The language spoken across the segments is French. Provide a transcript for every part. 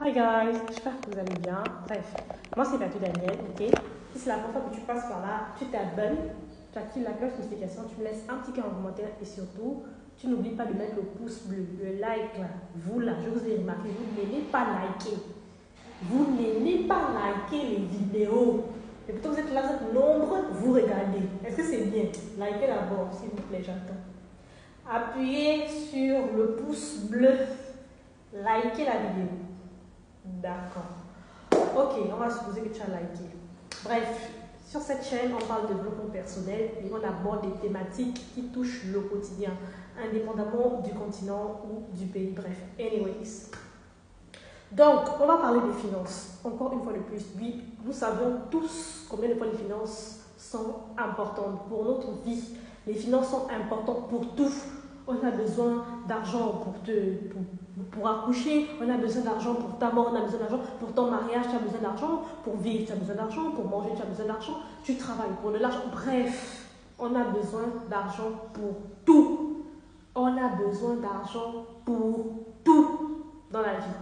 Hi guys, j'espère que vous allez bien. Bref, moi c'est Fatou Daniel, ok? Si c'est la première fois que tu passes par là, tu t'abonnes, tu actives la cloche de notification, tu me laisses un petit cœur en commentaire et surtout, tu n'oublies pas de mettre le pouce bleu, le like là. Vous là, je vous ai remarqué, vous n'aimez pas liker. Vous n'aimez pas liker les vidéos. Et pourtant vous êtes là, vous êtes nombreux, vous regardez. Est-ce que c'est bien? Likez d'abord, s'il vous plaît, j'attends. Appuyez sur le pouce bleu. Likez la vidéo. D'accord. Ok, on va supposer que tu as liké. Bref, sur cette chaîne, on parle de développement personnel et on aborde des thématiques qui touchent le quotidien, indépendamment du continent ou du pays. Bref, anyways. Donc, on va parler des finances. Encore une fois de plus, oui, nous savons tous combien de fois les finances sont importantes pour notre vie. Les finances sont importantes pour tout. On a besoin d'argent pour accoucher, on a besoin d'argent pour ta mort, on a besoin d'argent pour ton mariage, tu as besoin d'argent pour vivre, tu as besoin d'argent pour manger, tu as besoin d'argent, tu travailles pour de l'argent. Bref, on a besoin d'argent pour tout. On a besoin d'argent pour tout dans la vie.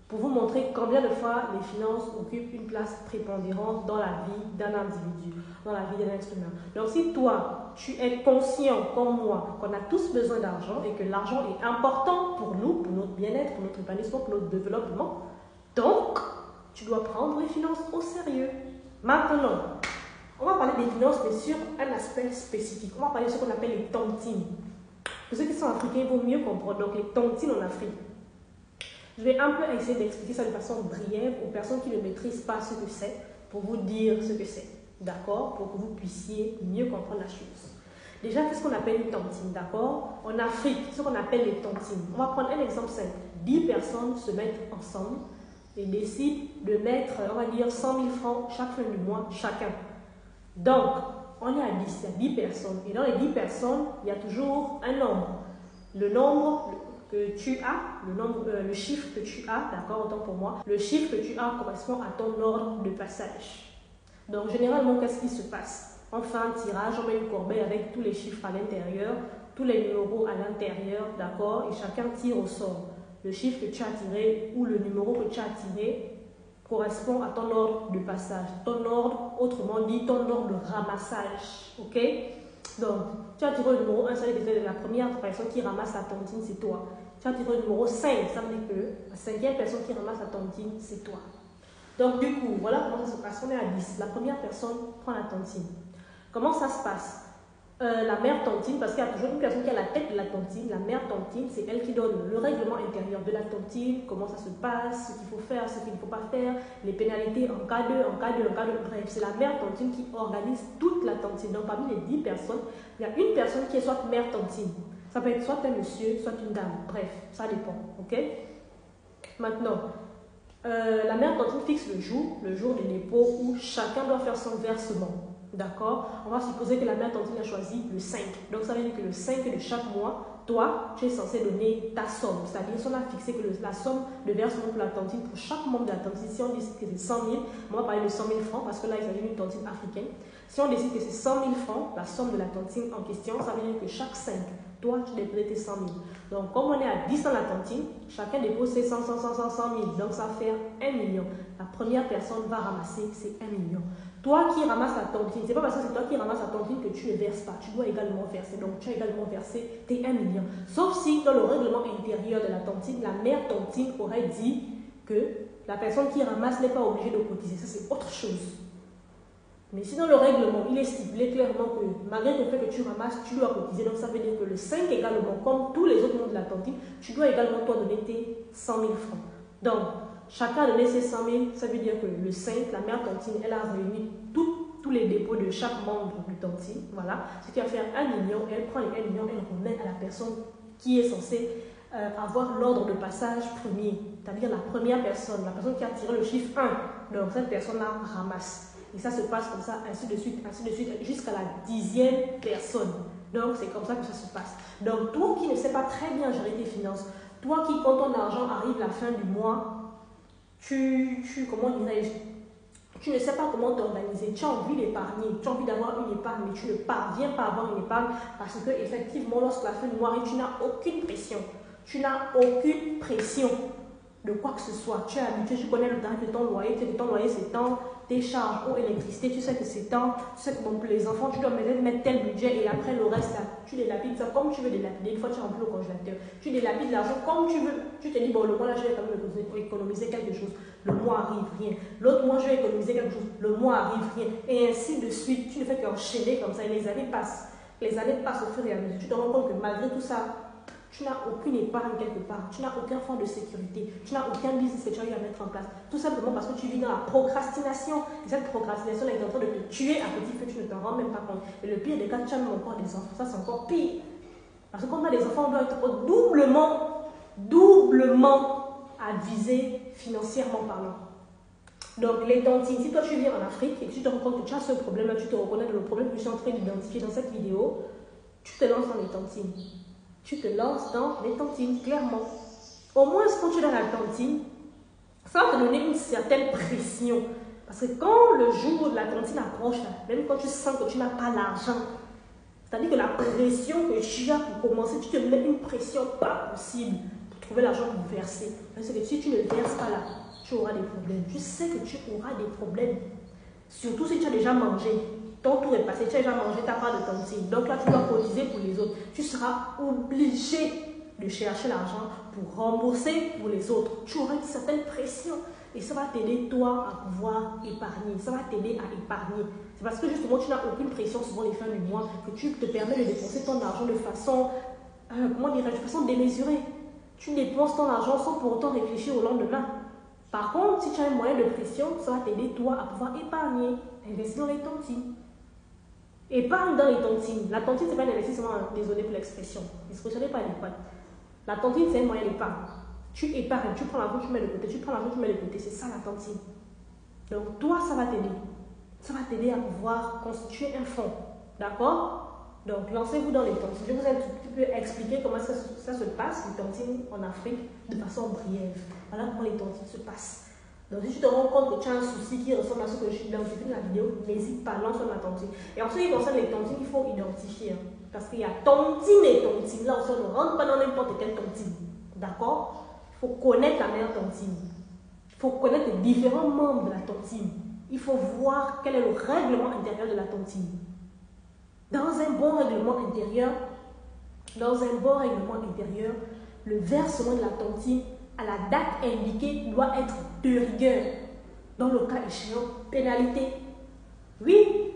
Pour vous montrer combien de fois les finances occupent une place prépondérante dans la vie d'un individu, dans la vie d'un être humain. Donc si toi, tu es conscient comme moi qu'on a tous besoin d'argent et que l'argent est important pour nous, pour notre bien-être, pour notre épanouissement, pour notre développement, donc tu dois prendre les finances au sérieux. Maintenant, on va parler des finances, mais sur un aspect spécifique. On va parler de ce qu'on appelle les tontines. Pour ceux qui sont africains, il vaut mieux comprendre. Donc les tontines en Afrique. Je vais un peu essayer d'expliquer ça de façon brève aux personnes qui ne maîtrisent pas ce que c'est, pour vous dire ce que c'est, d'accord? Pour que vous puissiez mieux comprendre la chose. Déjà, qu'est-ce qu'on appelle une tontine, d'accord? En Afrique, ce qu'on appelle les tontines. On va prendre un exemple simple. 10 personnes se mettent ensemble et décident de mettre, on va dire, 100 000 francs chaque fin du mois, chacun. Donc, on est à 10, il y a 10 personnes. Et dans les 10 personnes, il y a toujours un nombre. Le nombre que tu as, le chiffre que tu as, d'accord, autant pour moi, le chiffre que tu as correspond à ton ordre de passage. Donc, généralement, qu'est-ce qui se passe? On fait un tirage, on met une corbeille avec tous les chiffres à l'intérieur, tous les numéros à l'intérieur, d'accord, et chacun tire au sort. Le chiffre que tu as tiré ou le numéro que tu as tiré correspond à ton ordre de passage. Ton ordre, autrement dit, ton ordre de ramassage, ok? Donc, tu as tiré le numéro 1, ça veut dire que la première personne qui ramasse la tontine, c'est toi. Tu as tiré le numéro 5, ça veut dire que la cinquième personne qui ramasse la tontine, c'est toi. Donc, du coup, voilà comment ça se passe. On est à 10. La première personne prend la tontine. Comment ça se passe? La mère tontine, parce qu'il y a toujours une personne qui a la tête de la tontine. La mère tontine, c'est elle qui donne le règlement intérieur de la tontine, comment ça se passe, ce qu'il faut faire, ce qu'il ne faut pas faire, les pénalités en cas de, bref, c'est la mère tontine qui organise toute la tontine. Donc parmi les 10 personnes, il y a une personne qui est soit mère tontine. Ça peut être soit un monsieur, soit une dame, bref, ça dépend, ok? Maintenant, la mère tontine fixe le jour de dépôt où chacun doit faire son versement. D'accord? On va supposer que la mère tontine a choisi le 5. Donc, ça veut dire que le 5 de chaque mois, toi, tu es censé donner ta somme. C'est-à-dire, si on a fixé que la somme de versement pour la tontine, pour chaque membre de la tontine, si on dit que c'est 100 000, on va parler de 100 000 francs parce que là, il s'agit d'une tontine africaine. Si on décide que c'est 100 000 francs, la somme de la tontine en question, ça veut dire que chaque 5, toi, tu déposes tes 100 000. Donc, comme on est à 10 dans la tontine, chacun dépose ses 100 000. Donc, ça va faire 1 million. La première personne va ramasser ces 1 million. Toi qui ramasses la tontine, c'est pas parce que c'est toi qui ramasses la tontine que tu ne verses pas. Tu dois également verser. Donc, tu as également versé tes 1 million. Sauf si, dans le règlement intérieur de la tontine, la mère tontine aurait dit que la personne qui ramasse n'est pas obligée de cotiser. Ça, c'est autre chose. Mais si dans le règlement, il est stipulé clairement que malgré le fait que tu ramasses, tu dois cotiser. Donc, ça veut dire que le 5 également, comme tous les autres membres de la tontine, tu dois également toi donner tes 100 000 francs. Donc, chacun a donné ses 100 000, ça veut dire que le 5, la mère tontine, elle a réuni tous les dépôts de chaque membre du tontine. Voilà. Ce qui va faire 1 million, elle prend les 1 million, elle remet à la personne qui est censée avoir l'ordre de passage premier. C'est-à-dire la première personne, la personne qui a tiré le chiffre 1. Donc, cette personne-là ramasse. Et ça se passe comme ça, ainsi de suite, jusqu'à la 10e personne. Donc, c'est comme ça que ça se passe. Donc, toi qui ne sais pas très bien gérer tes finances, toi qui, quand ton argent arrive à la fin du mois, comment dirais-je, tu ne sais pas comment t'organiser, tu as envie d'épargner, tu as envie d'avoir une épargne, mais tu ne parviens pas à avoir une épargne parce que, effectivement, lorsque la fin du mois arrive, tu n'as aucune pression. de quoi que ce soit. Tu es habitué, tu connais le tarif de ton loyer, tu sais que ton loyer c'est tant, tes charges eau, électricité, tu sais que c'est tant, tu sais que bon, pour les enfants, tu dois mettre tel budget et après le reste, là, tu délapides ça comme tu veux délapider. Une fois tu remplis le congélateur, tu délapides l'argent comme tu veux. Tu te dis, bon, le mois là, je vais quand même économiser quelque chose. Le mois arrive, rien. L'autre mois, je vais économiser quelque chose. Le mois arrive, rien. Et ainsi de suite. Tu ne fais qu'enchaîner comme ça et les années passent. Les années passent au fur et à mesure. Tu te rends compte que malgré tout ça, tu n'as aucune épargne quelque part, tu n'as aucun fonds de sécurité, tu n'as aucun business que tu as eu à mettre en place. Tout simplement parce que tu vis dans la procrastination. Et cette procrastination est en train de te tuer à petit feu, tu ne t'en rends même pas compte. Et le pire des cas, tu as même encore des enfants. Ça, c'est encore pire. Parce que quand on a des enfants, on doit être doublement avisé financièrement parlant. Donc, les tontines, si toi tu vis en Afrique et que tu te rends compte que tu as ce problème-là, tu te reconnais dans le problème que je suis en train d'identifier dans cette vidéo, tu te lances dans les tontines. Tu te lances dans les tontines, clairement. Au moins, quand tu es dans la tontine, ça va te donner une certaine pression. Parce que quand le jour de la tontine approche, même quand tu sens que tu n'as pas l'argent, c'est-à-dire que la pression que tu as pour commencer, tu te mets une pression pas possible pour trouver l'argent pour verser. Parce que si tu ne verses pas là, tu auras des problèmes. Je sais que tu auras des problèmes. Surtout si tu as déjà mangé. Ton tour est passé, tu as déjà mangé ta part de tontine. Donc là, tu dois cotiser pour les autres. Tu seras obligé de chercher l'argent pour rembourser pour les autres. Tu auras une certaine pression. Et ça va t'aider, toi, à pouvoir épargner. Ça va t'aider à épargner. C'est parce que justement, tu n'as aucune pression souvent les fins du mois que tu te permets de dépenser ton argent de façon, de façon démesurée. Tu dépenses ton argent sans pour autant réfléchir au lendemain. Par contre, si tu as un moyen de pression, ça va t'aider, toi, à pouvoir épargner. Investir dans les tontines. Épargne dans les tontines. La tontine, ce n'est pas un investissement, désolé pour l'expression. L'expression n'est pas adéquate. La tontine, c'est un moyen d'épargne. Tu épargnes, tu prends l'argent, tu mets de côté, tu prends l'argent, tu mets de côté. C'est ça la tontine. Donc, toi, ça va t'aider. Ça va t'aider à pouvoir constituer un fonds. D'accord? Donc, lancez-vous dans les tontines. Je vous ai un petit peu expliqué comment ça se passe, les tontines en Afrique, de façon brève. Voilà comment les tontines se passent. Donc, si tu te rends compte que tu as un souci qui ressemble à ce que je suis identifié dans la vidéo, n'hésite pas, lance la tontine. Et en ce qui concerne les tontines, il faut identifier. Parce qu'il y a tontine et tontine. Là, on ne rentre pas dans n'importe quelle tontine. D'accord? Il faut connaître la meilleure tontine. Il faut connaître les différents membres de la tontine. Il faut voir quel est le règlement intérieur de la tontine. Dans un bon règlement intérieur, le versement de la tontine à la date indiquée doit être de rigueur. Dans le cas échéant, pénalité. Oui.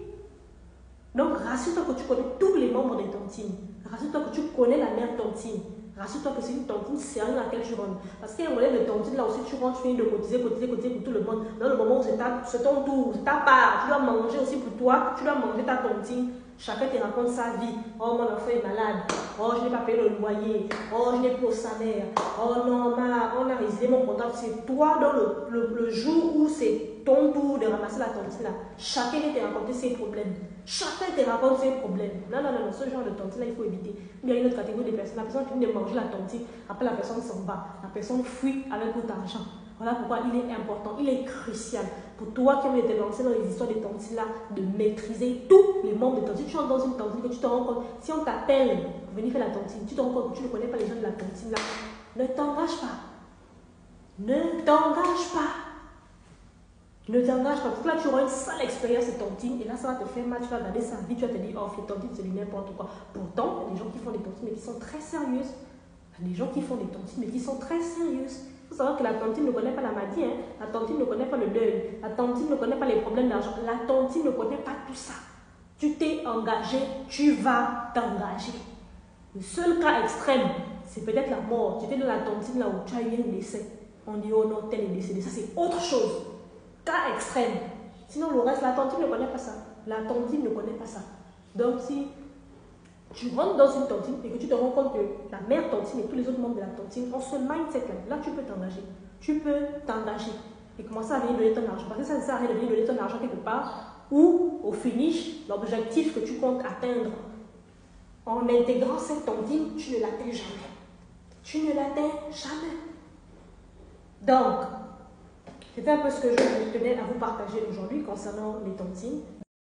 Donc, rassure-toi que tu connais tous les membres des tontines. Rassure-toi que tu connais la mère tontine. Rassure-toi que c'est une tontine sérieuse dans laquelle tu rentres. Parce qu'il y a un modèle de tontine là aussi, tu rentres, tu finis de cotiser pour tout le monde. Dans le moment où c'est ton tour, c'est ta part, tu dois manger aussi pour toi, tu dois manger ta tontine. Chacun te raconte sa vie. Oh, mon enfant est malade. Oh, je n'ai pas payé le loyer. Oh, je n'ai plus au salaire. Oh non, on a résilié mon contrat. C'est toi dans le jour où c'est ton tour de ramasser la tontine là. Chacun te raconte ses problèmes. Chacun te raconte ses problèmes. Non, ce genre de tontine là, il faut éviter. Il y a une autre catégorie de personnes. La personne qui vient de manger la tontine, après la personne s'en va. La personne fuit avec tout argent. Voilà pourquoi il est important, il est crucial pour toi qui as été lancé dans les histoires des tontines là, de maîtriser tous les membres de tontine. Tu entres dans une tontine que tu te rends compte, si on t'appelle pour venir faire la tontine, tu te rends compte que tu ne connais pas les gens de la tontine là. Ne t'engage pas. Ne t'engage pas. Ne t'engage pas. Parce que là, tu auras une sale expérience de tontine et là, ça va te faire mal. Tu vas regarder sa vie, tu vas te dire, oh, les tontines, c'est du n'importe quoi. Pourtant, il y a des gens qui font des tontines mais qui sont très sérieuses. Il y a des gens qui font des tontines mais qui sont très sérieuses. Il faut savoir que la tontine ne connaît pas la maladie, hein? La tontine ne connaît pas le deuil, la tontine ne connaît pas les problèmes d'argent, la tontine ne connaît pas tout ça. Tu t'es engagé, tu vas t'engager. Le seul cas extrême, c'est peut-être la mort. Tu étais dans la tontine là où tu as eu un décès. On dit, oh non, tel est décédé. Ça, c'est autre chose. Cas extrême. Sinon, le reste, la tontine ne connaît pas ça. La tontine ne connaît pas ça. Donc, si tu rentres dans une tontine et que tu te rends compte que la mère tontine et tous les autres membres de la tontine ont ce mindset-là, là, tu peux t'engager. Tu peux t'engager et commencer à venir donner ton argent. Parce que ça ne sert à rien de venir donner ton argent quelque part où, au finish, l'objectif que tu comptes atteindre en intégrant cette tontine, tu ne l'atteins jamais. Tu ne l'atteins jamais. Donc, c'était un peu ce que je tenais à vous partager aujourd'hui concernant les tontines.